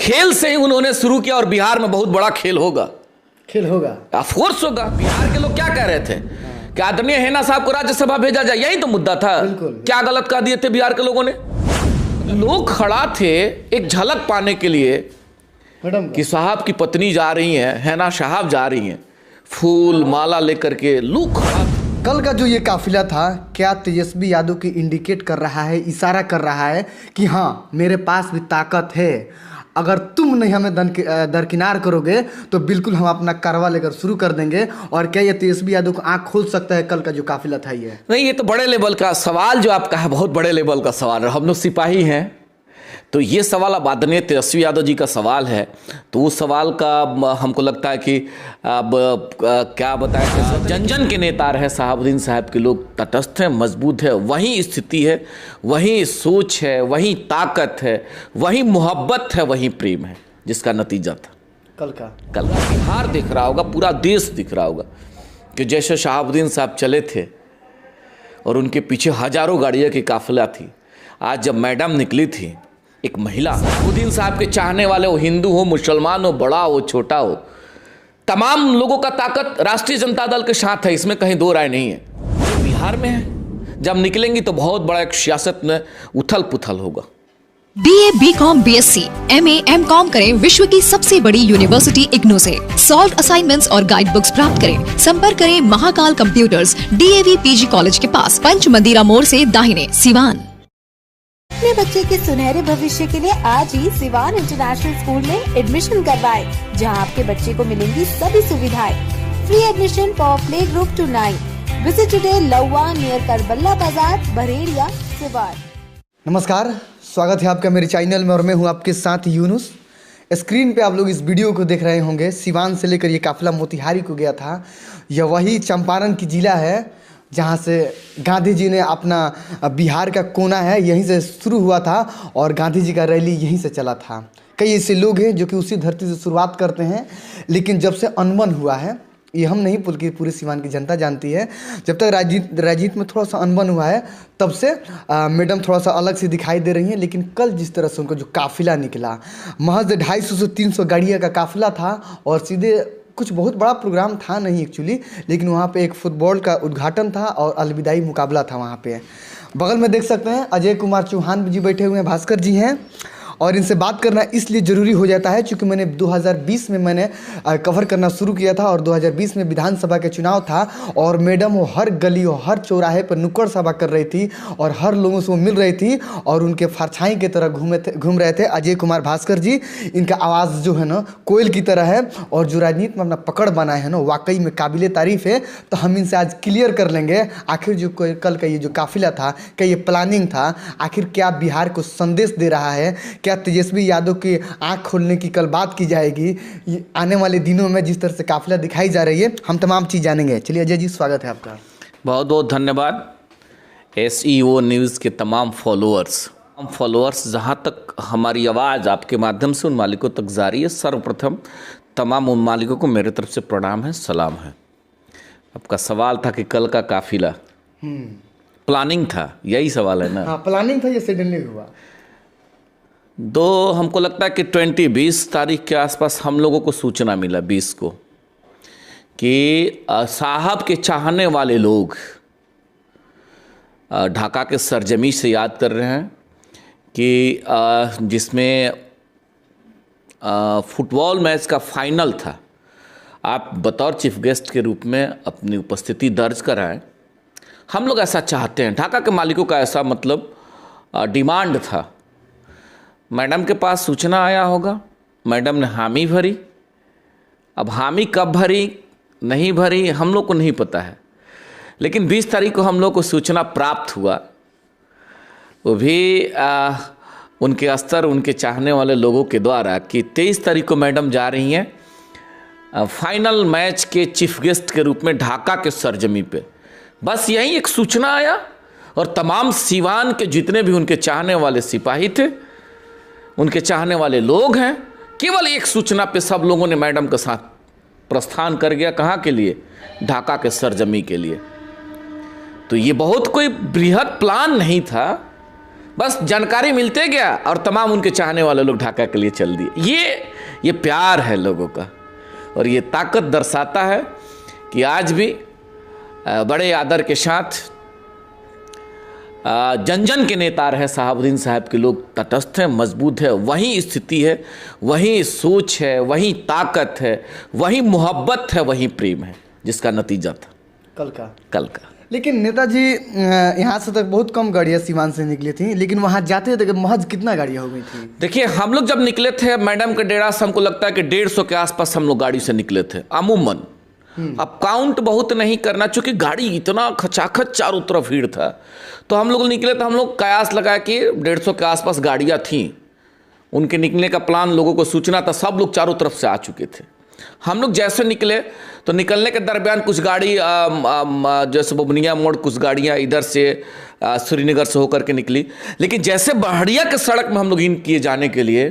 खेल से ही उन्होंने शुरू किया और बिहार में बहुत बड़ा खेल होगा, ऑफ कोर्स होगा। बिहार के लोग क्या कह रहे थे कि आदरणीय हेना साहब को राज्यसभा भेजा जाए, यही तो मुद्दा था। क्या गलत कह दिए थे बिहार के लोगों ने? लोग खड़ा थे एक झलक पाने के लिए कि साहब की पत्नी जा रही है, हेना साहब जा रही हैं, फूल माला लेकर के लोग खड़ा। कल का जो ये काफिला था, क्या तेजस्वी यादव की इंडिकेट कर रहा है, इशारा कर रहा है कि हाँ मेरे पास भी ताकत है, अगर तुम नहीं हमें दरकिनार करोगे तो बिल्कुल हम अपना कारवा लेकर शुरू कर देंगे। और क्या ये तेजस्वी यादव को आँख खोल सकता है? कल का जो काफिला था ये नहीं, ये तो बड़े लेवल का सवाल जो आपका है, बहुत बड़े लेवल का सवाल है। हम लोग सिपाही हैं तो ये सवाल अब आदरणीय तेजस्वी यादव जी का सवाल है, तो उस सवाल का हमको लगता है कि अब क्या बताएं, जन जन के नेता रहे शहाबुद्दीन साहब के लोग तटस्थ हैं, मजबूत है, वही स्थिति है, वही सोच है, वही ताकत है, वही मोहब्बत है, वही प्रेम है, जिसका नतीजा था कल का बिहार दिख रहा होगा, पूरा देश दिख रहा होगा कि जैसे शहाबुद्दीन साहब चले थे और उनके पीछे हजारों गाड़ियों की काफिला थी। आज जब मैडम निकली थी, एक महिला, शहाबुद्दीन साहब के चाहने वाले हो, हिंदू हो, मुसलमान हो, बड़ा हो, छोटा हो, तमाम लोगों का ताकत राष्ट्रीय जनता दल के साथ है, इसमें कहीं दो राय नहीं है। बिहार में है, जब निकलेंगी तो बहुत बड़ा एक सियासत में उथल पुथल होगा। BA, BCom, BSc, MA, MCom करें विश्व की सबसे बड़ी यूनिवर्सिटी इग्नू से। सॉल्व असाइनमेंट्स और गाइड बुक्स प्राप्त करें। संपर्क करें Mahakal computers, DAV PG college के पास, पंच मंदिरा मोड़ से दाहिने, सिवान। अपने बच्चे के सुनहरे भविष्य के लिए आज ही सिवान इंटरनेशनल स्कूल में एडमिशन करवाएं, जहां आपके बच्चे को मिलेंगी सभी सुविधाएं। Free admission for play group to 9। Visit today Lauwa near Karbala Bazar, Barediya, Siwan. नमस्कार, स्वागत है आपका मेरे चैनल में और मैं हूं आपके साथ यूनुस। स्क्रीन पे आप लोग इस वीडियो को देख रहे होंगे। सिवान से लेकर ये काफिला मोतिहारी को गया था। यह वही चंपारण की जिला है जहाँ से गांधी जी ने अपना बिहार का कोना है, यहीं से शुरू हुआ था और गांधी जी का रैली यहीं से चला था। कई ऐसे लोग हैं जो कि उसी धरती से शुरुआत करते हैं, लेकिन जब से अनबन हुआ है, ये हम नहीं बल्कि पूरी सिवान की जनता जानती है, जब तक राजनीति में थोड़ा सा अनबन हुआ है तब से मैडम थोड़ा सा अलग से दिखाई दे रही हैं। लेकिन कल जिस तरह से उनको जो काफिला निकला, महज 250 से 300 गाड़ियों का काफिला था और सीधे कुछ बहुत बड़ा प्रोग्राम था नहीं एक्चुअली, लेकिन वहाँ पे एक फुटबॉल का उद्घाटन था और अलविदाई मुकाबला था वहाँ पे। बगल में देख सकते हैं अजय कुमार चौहान जी बैठे हुए हैं, भास्कर जी हैं, और इनसे बात करना इसलिए ज़रूरी हो जाता है क्योंकि मैंने 2020 में मैंने कवर करना शुरू किया था और 2020 में विधानसभा के चुनाव था और मैडम वो हर गली और हर चौराहे पर नुक्कड़ सभा कर रही थी और हर लोगों से वो मिल रही थी और उनके फरछाई की तरह घूम रहे थे अजय कुमार भास्कर जी। इनका आवाज़ जो है ना कोयल की तरह है और जो राजनीति में अपना पकड़ बनाए हैं ना वाकई में काबिले तारीफ़ है। तो हम इनसे आज क्लियर कर लेंगे आखिर जो कल का ये जो काफिला था, क्या ये प्लानिंग था, आखिर क्या बिहार को संदेश दे रहा है, क्या तेजस्वी यादव की आंख खोलने की कल बात की जाएगी आने वाले दिनों में, जिस तरह से काफिला दिखाई जा रही है, हम तमाम चीज़ जानेंगे। चलिए अजय जी, स्वागत है आपका। बहुत बहुत धन्यवाद। SEO न्यूज़ के तमाम फॉलोअर्स जहाँ तक हमारी आवाज़ आपके माध्यम से उन मालिकों तक जा रही है, सर्वप्रथम तमाम उन मालिकों को मेरे तरफ से प्रणाम है, सलाम है। आपका सवाल था कि कल का काफिला प्लानिंग था, यही सवाल है ना? हाँ, प्लानिंग था, ये सडनली हुआ। हमको लगता है कि 20 तारीख के आसपास हम लोगों को सूचना मिला 20 को कि साहब के चाहने वाले लोग ढाका के सरजमी से याद कर रहे हैं कि जिसमें फुटबॉल मैच का फाइनल था, आप बतौर चीफ गेस्ट के रूप में अपनी उपस्थिति दर्ज कराएं। हम लोग ऐसा चाहते हैं, ढाका के मालिकों का ऐसा मतलब डिमांड था। मैडम के पास सूचना आया होगा, मैडम ने हामी भरी। अब हामी कब भरी नहीं भरी हम लोग को नहीं पता है, लेकिन 20 तारीख को हम लोग को सूचना प्राप्त हुआ, वो भी उनके स्तर, उनके चाहने वाले लोगों के द्वारा, कि 23 तारीख को मैडम जा रही हैं फाइनल मैच के चीफ गेस्ट के रूप में ढाका के सरजमी पे। बस यही एक सूचना आया और तमाम सिवान के जितने भी उनके चाहने वाले सिपाही थे, उनके चाहने वाले लोग हैं, केवल एक सूचना पे सब लोगों ने मैडम के साथ प्रस्थान कर गया। कहाँ के लिए? ढाका के सरजमी के लिए। तो ये बहुत कोई बृहद प्लान नहीं था, बस जानकारी मिलते गया और तमाम उनके चाहने वाले लोग ढाका के लिए चल दिए। ये प्यार है लोगों का, और ये ताकत दर्शाता है कि आज भी बड़े आदर के साथ जन जन के नेता रहे शहाबुद्दीन साहब के लोग तटस्थ हैं, मजबूत है। वही स्थिति है, वही सोच है, वही ताकत है, वही मोहब्बत है, वही प्रेम है, जिसका नतीजा था कल का। लेकिन नेताजी यहाँ से तक बहुत कम गाड़ियाँ सीवान से निकली थी, लेकिन वहाँ जाते थे महज कितना गाड़ियाँ हो गई थी? देखिए, हम लोग जब निकले थे मैडम के डेरा से, हमको लगता है कि 150 के आसपास हम लोग गाड़ी से निकले थे अमूमन। अब काउंट बहुत नहीं करना, चूंकि गाड़ी इतना खचाखच चारों तरफ भीड़ था, तो हम लोग निकले तो हम लोग कयास लगाया कि 150 के आसपास गाड़ियाँ थीं। उनके निकलने का प्लान लोगों को सूचना था, सब लोग चारों तरफ से आ चुके थे। हम लोग जैसे निकले तो निकलने के दरमियान कुछ गाड़ी जैसे बबनिया मोड़, कुछ गाड़ियाँ इधर से श्रीनगर से होकर के निकली। लेकिन जैसे बढ़िया के सड़क में हम लोग इन किए जाने के लिए,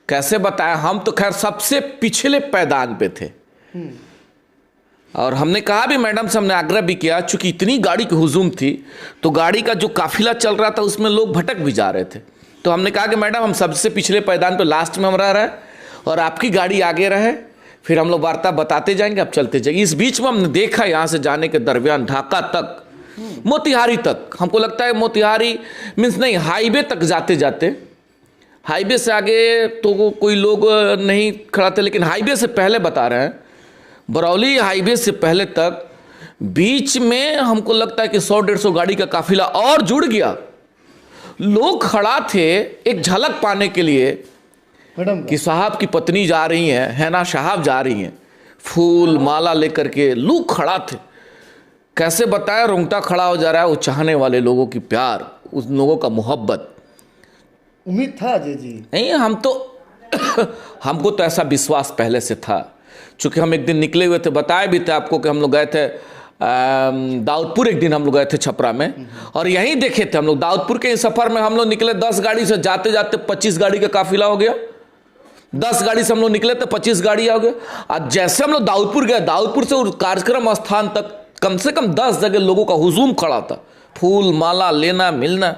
कैसे बताएं, हम तो खैर सबसे पिछले पैदान पे थे। और हमने कहा भी, मैडम से हमने आग्रह भी किया, चूंकि इतनी गाड़ी की हुजूम थी तो गाड़ी का जो काफिला चल रहा था उसमें लोग भटक भी जा रहे थे। तो हमने कहा कि मैडम हम सबसे पिछले पैदान पे लास्ट में हम रह रहे हैं और आपकी गाड़ी आगे रहे, फिर हम लोग वार्ता बताते जाएंगे, आप चलते जाएंगे। इस बीच में हमने देखा यहाँ से जाने के दरमियान ढाका तक, मोतिहारी तक, हमको लगता है मोतिहारी मीन्स नहीं, हाईवे तक जाते जाते, हाईवे से आगे तो कोई लोग नहीं खड़ा थे, लेकिन हाईवे से पहले बता रहे हैं, बरौली हाईवे से पहले तक बीच में हमको लगता है कि 100-150 गाड़ी का काफिला और जुड़ गया। लोग खड़ा थे एक झलक पाने के लिए कि साहब की पत्नी जा रही हैं, हैना साहब जा रही हैं, फूल माला लेकर के लोग खड़ा थे। कैसे बताया, रोंगटा खड़ा हो जा रहा है। वो चाहने वाले लोगों की प्यार, उस लोगों का मोहब्बत। उम्मीद था अजय जी? नहीं, हमको तो ऐसा विश्वास पहले से था, चूँकि हम एक दिन निकले हुए थे, बताया भी थे आपको कि हम लोग गए थे दाऊदपुर, एक दिन हम लोग गए थे छपरा में, और यहीं देखे थे हम लोग दाऊदपुर के सफ़र में। हम लोग निकले 10 गाड़ी से, जाते जाते 25 गाड़ी का काफिला हो गया। 10 गाड़ी से हम लोग निकले तो 25 गाड़ी आ गए। और जैसे हम लोग दाऊदपुर गए, दाऊदपुर से उस कार्यक्रम स्थान तक कम से कम 10 जगह लोगों का हुजूम खड़ा था, फूल माला लेना मिलना।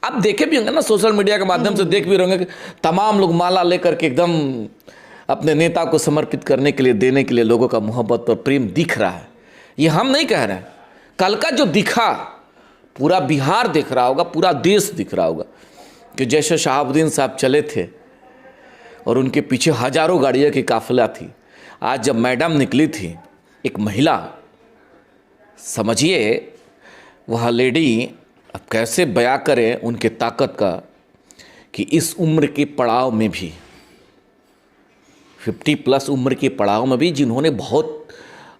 आप देखे भी होंगे ना, सोशल मीडिया के माध्यम से देख भी रहोगे कि तमाम लोग माला लेकर के एकदम अपने नेता को समर्पित करने के लिए, देने के लिए लोगों का मोहब्बत और प्रेम दिख रहा है। ये हम नहीं कह रहे हैं, कल का जो दिखा पूरा बिहार दिख रहा होगा, पूरा देश दिख रहा होगा कि जैसे शहाबुद्दीन साहब चले थे और उनके पीछे हजारों गाड़ियों की काफिला थी। आज जब मैडम निकली थी, एक महिला, समझिए वह लेडी, अब कैसे बयां करें उनके ताकत का, कि इस उम्र के पड़ाव में भी, 50+ उम्र के पड़ाव में भी, जिन्होंने बहुत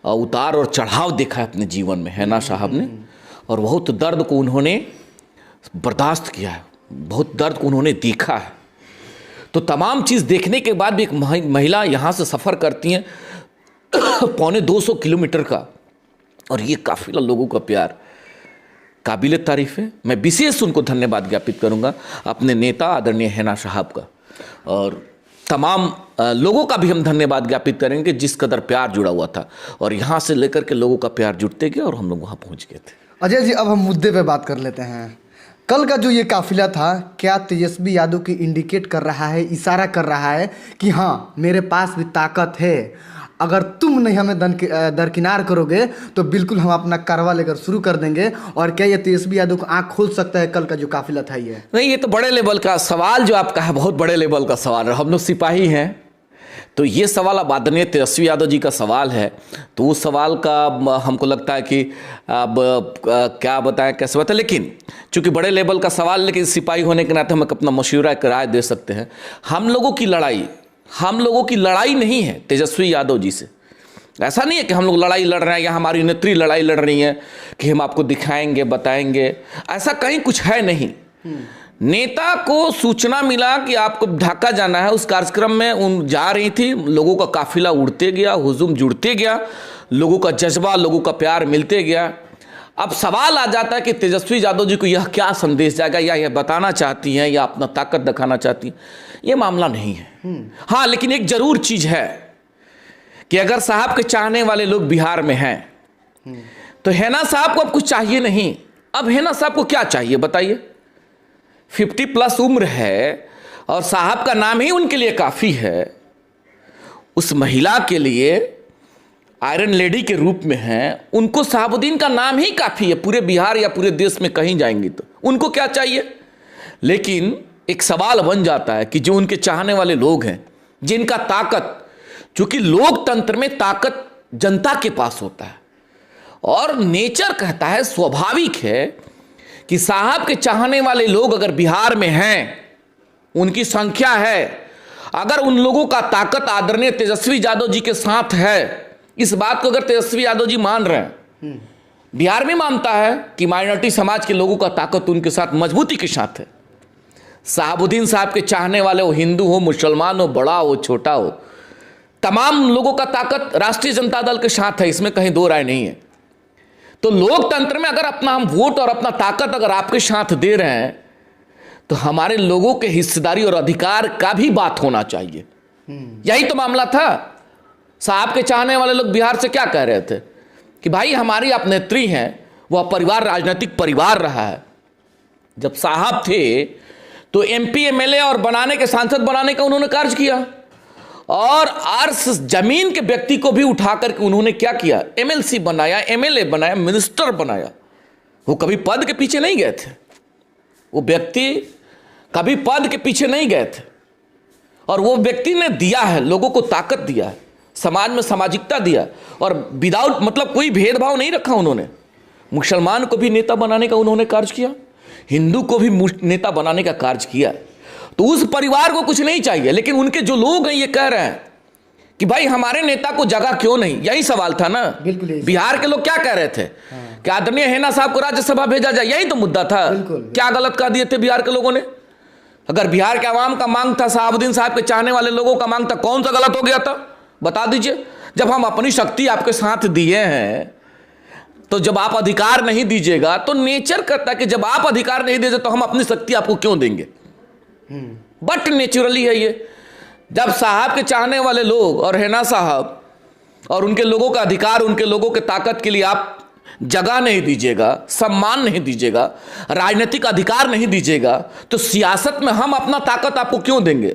उतार और चढ़ाव देखा है अपने जीवन में, हैना साहब ने, और बहुत दर्द को उन्होंने बर्दाश्त किया है, बहुत दर्द को उन्होंने देखा है। तो तमाम चीज़ देखने के बाद भी एक महिला यहाँ से सफ़र करती हैं 250 किलोमीटर का, और ये काफिला लोगों का प्यार काबिल तारीफ़ है। मैं विशेष उनको धन्यवाद ज्ञापित करूँगा, अपने नेता आदरणीय हैना साहब का, और तमाम लोगों का भी हम धन्यवाद ज्ञापित करेंगे जिस कदर प्यार जुड़ा हुआ था, और यहाँ से लेकर के लोगों का प्यार जुड़ते गया और हम लोग वहाँ पहुँच गए थे। अजय जी, अब हम मुद्दे पे बात कर लेते हैं। कल का जो ये काफिला था, क्या तेजस्वी यादव की इंडिकेट कर रहा है, इशारा कर रहा है कि हाँ मेरे पास भी ताकत है, अगर तुम नहीं हमें दरकिनार करोगे तो बिल्कुल हम अपना कारवा लेकर शुरू कर देंगे? और क्या ये तेजस्वी यादव को आँख खोल सकता है कल का जो काफिला था? ये नहीं, ये तो बड़े लेवल का सवाल जो आपका है, बहुत बड़े लेवल का सवाल है। हम लोग सिपाही हैं, तो ये सवाल अब आदरणीय तेजस्वी यादव जी का सवाल है, तो उस सवाल का हमको लगता है कि अब क्या बताएं, कैसे बताएं, लेकिन चूंकि बड़े लेवल का सवाल, लेकिन सिपाही होने के नाते हम अपना मशवरा राय दे सकते हैं। हम लोगों की लड़ाई नहीं है तेजस्वी यादव जी से। ऐसा नहीं है कि हम लोग लड़ाई लड़ रहे हैं या हमारी नेत्री लड़ाई लड़ रही है कि हम आपको दिखाएंगे बताएंगे, ऐसा कहीं कुछ है नहीं। नेता को सूचना मिला कि आपको ढाका जाना है, उस कार्यक्रम में उन जा रही थी, लोगों का काफिला उड़ते गया, हुजूम जुड़ते गया, लोगों का जज्बा, लोगों का प्यार मिलते गया। अब सवाल आ जाता है कि तेजस्वी यादव जी को यह क्या संदेश जाएगा, या यह बताना चाहती हैं या अपना ताकत दिखाना चाहती हैं, ये मामला नहीं है। हाँ, लेकिन एक जरूर चीज है कि अगर साहब के चाहने वाले लोग बिहार में हैं तो हैना साहब को अब कुछ चाहिए नहीं। अब हैना साहब को क्या चाहिए बताइए? 50+ उम्र है और साहब का नाम ही उनके लिए काफ़ी है, उस महिला के लिए आयरन लेडी के रूप में है, उनको शहाबुद्दीन का नाम ही काफ़ी है। पूरे बिहार या पूरे देश में कहीं जाएंगी तो उनको क्या चाहिए। लेकिन एक सवाल बन जाता है कि जो उनके चाहने वाले लोग हैं, जिनका ताकत, चूंकि लोकतंत्र में ताकत जनता के पास होता है और नेचर कहता है, स्वाभाविक है कि साहब के चाहने वाले लोग अगर बिहार में हैं, उनकी संख्या है, अगर उन लोगों का ताकत आदरणीय तेजस्वी यादव जी के साथ है, इस बात को अगर तेजस्वी यादव जी मान रहे हैं, बिहार में मानता है कि माइनॉरिटी समाज के लोगों का ताकत उनके साथ मजबूती के साथ है। शहाबुद्दीन साहब के चाहने वाले, वो हिंदू हो, मुसलमान हो, बड़ा हो, छोटा हो, तमाम लोगों का ताकत राष्ट्रीय जनता दल के साथ है, इसमें कहीं दो राय नहीं है। तो लोकतंत्र में अगर अपना हम वोट और अपना ताकत अगर आपके साथ दे रहे हैं, तो हमारे लोगों के हिस्सेदारी और अधिकार का भी बात होना चाहिए। यही तो मामला था। साहब के चाहने वाले लोग बिहार से क्या कह रहे थे कि भाई हमारी आप नेत्री हैं, वह परिवार राजनीतिक परिवार रहा है। जब साहब थे तो MP MLA और बनाने के, सांसद बनाने का उन्होंने कार्य किया, और अर्श जमीन के व्यक्ति को भी उठा करके उन्होंने क्या किया, MLC बनाया, MLA बनाया, मिनिस्टर बनाया। वो कभी पद के पीछे नहीं गए थे, वो व्यक्ति कभी पद के पीछे नहीं गए थे, और वो व्यक्ति ने दिया है, लोगों को ताकत दिया है, समाज में सामाजिकता दिया, और विदाउट मतलब कोई भेदभाव नहीं रखा उन्होंने। मुसलमान को भी नेता बनाने का उन्होंने कार्य किया, हिंदू को भी नेता बनाने का कार्य किया। तो उस परिवार को कुछ नहीं चाहिए। लेकिन उनके जो लोग हैं ये कह रहे हैं कि भाई हमारे नेता को जगह क्यों नहीं। यही सवाल था ना। बिल्कुल। बिहार के लोग क्या कह रहे थे कि आदरणीय हेना साहब को राज्यसभा भेजा जाए, यही तो मुद्दा था। क्या गलत कह दिए थे बिहार के लोगों ने? अगर बिहार के आवाम का मांग था, शहाबुद्दीन साहब के चाहने वाले लोगों का मांग था, कौन सा गलत हो गया था बता दीजिए। जब हम अपनी शक्ति आपके साथ दिए हैं, तो जब आप अधिकार नहीं दीजिएगा, तो नेचर करता है कि जब आप अधिकार नहीं दीजिए तो हम अपनी शक्ति आपको क्यों देंगे। बट नेचुरली है ये। जब साहब के चाहने वाले लोग और हेना साहब और उनके लोगों का अधिकार, उनके लोगों के ताकत के लिए आप जगह नहीं दीजिएगा, सम्मान नहीं दीजिएगा, राजनीतिक अधिकार नहीं दीजिएगा, तो सियासत में हम अपना ताकत आपको क्यों देंगे?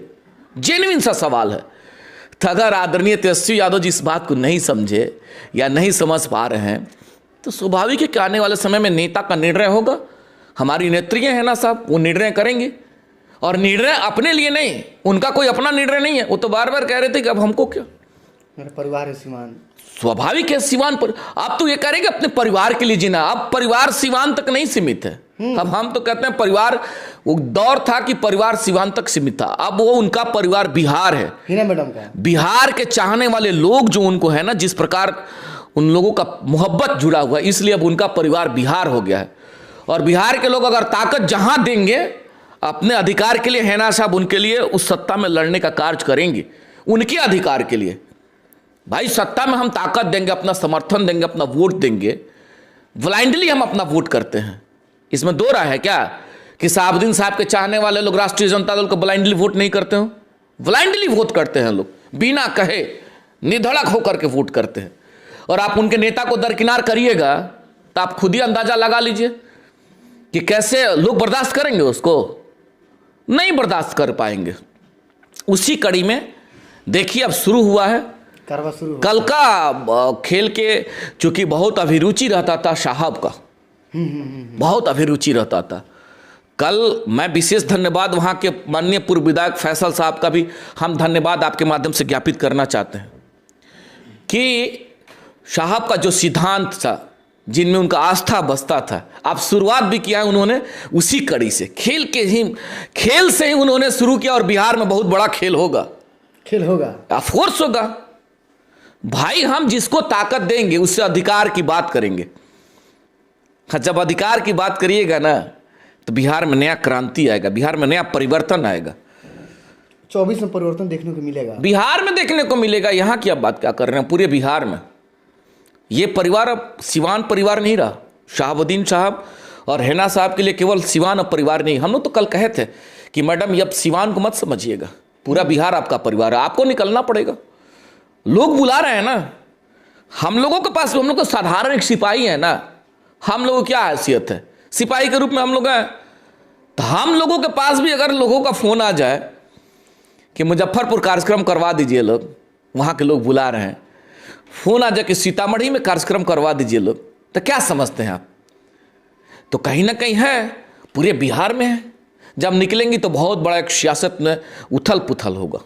जेन्युइन सा सवाल है। तो अगर आदरणीय तेजस्वी यादव जी इस बात को नहीं समझे या नहीं समझ पा रहे हैं, तो स्वाभाविक है कि आने वाले समय में नेता का निर्णय होगा। हमारी नेत्री हैं ना साहब, वो निर्णय करेंगे, और निर्णय अपने लिए नहीं, उनका कोई अपना निर्णय नहीं है। वो तो बार बार कह रहे थे कि अब हमको क्या, मेरा परिवार है सिवान। स्वाभाविक है सिवान पर। आप तो ये कह रहे हैं कि अपने परिवार के लिए जीना। अब परिवार सिवान तक नहीं सीमित है। अब हम तो कहते हैं परिवार, वो दौर था कि परिवार सिवान तक सीमित था, अब वो उनका परिवार बिहार है। हिना मैडम का बिहार के चाहने वाले लोग जो उनको है ना, जिस प्रकार उन लोगों का मोहब्बत जुड़ा हुआ है, इसलिए अब उनका परिवार बिहार हो गया है। और बिहार के लोग अगर ताकत जहां देंगे अपने अधिकार के लिए, हेना साहब उनके लिए उस सत्ता में लड़ने का कार्य करेंगे, उनके अधिकार के लिए। भाई सत्ता में हम ताकत देंगे, अपना समर्थन देंगे, अपना वोट देंगे। ब्लाइंडली हम अपना वोट करते हैं, इसमें दो राय है क्या कि शहाबुद्दीन साहब के चाहने वाले लोग राष्ट्रीय जनता दल को ब्लाइंडली वोट नहीं करते हो? ब्लाइंडली वोट करते हैं लोग, बिना कहे निधड़क होकर के वोट करते हैं। और आप उनके नेता को दरकिनार करिएगा तो आप खुद ही अंदाजा लगा लीजिए कि कैसे लोग बर्दाश्त करेंगे उसको। नहीं बर्दाश्त कर पाएंगे। उसी कड़ी में देखिए अब शुरू हुआ है कल का खेल के, चूंकि बहुत अभिरुचि रहता था साहब का, बहुत अभिरुचि रहता था। कल मैं विशेष धन्यवाद वहाँ के माननीय पूर्व विधायक फैसल साहब का भी हम धन्यवाद आपके माध्यम से ज्ञापित करना चाहते हैं कि साहब का जो सिद्धांत था, जिनमें उनका आस्था बसता था, आप शुरुआत भी किया है उन्होंने उसी कड़ी से, खेल से ही उन्होंने शुरू किया। और बिहार में बहुत बड़ा खेल होगा, ऑफ कोर्स होगा भाई। हम जिसको ताकत देंगे उससे अधिकार की बात करेंगे। जब अधिकार की बात करिएगा ना, तो बिहार में नया क्रांति आएगा, बिहार में नया परिवर्तन आएगा। 24 में परिवर्तन देखने को मिलेगा, बिहार में देखने को मिलेगा। यहाँ की आप बात क्या कर रहे हैं? पूरे बिहार में ये परिवार अब सिवान परिवार नहीं रहा। शहाबुद्दीन साहब और हेना साहब के लिए केवल सिवान अब परिवार नहीं। हम लोग तो कल कहे थे कि मैडम ये अब सिवान को मत समझिएगा, पूरा बिहार आपका परिवार है, आपको निकलना पड़ेगा। लोग बुला रहे हैं ना, हम लोगों के पास, हम लोग तो साधारण एक सिपाही है ना। हम लोगों की क्या हैसियत है? सिपाही के रूप में हम लोग हैं। तो हम लोगों के पास भी अगर लोगों का फोन आ जाए कि मुजफ्फरपुर कार्यक्रम करवा दीजिए, लोग वहाँ के लोग बुला रहे हैं, फोन आ जाए कि सीतामढ़ी में कार्यक्रम करवा दीजिए लोग, तो क्या समझते हैं आप? तो कहीं ना कहीं है, पूरे बिहार में है। जब निकलेंगी तो बहुत बड़ा एक सियासत में उथल पुथल होगा।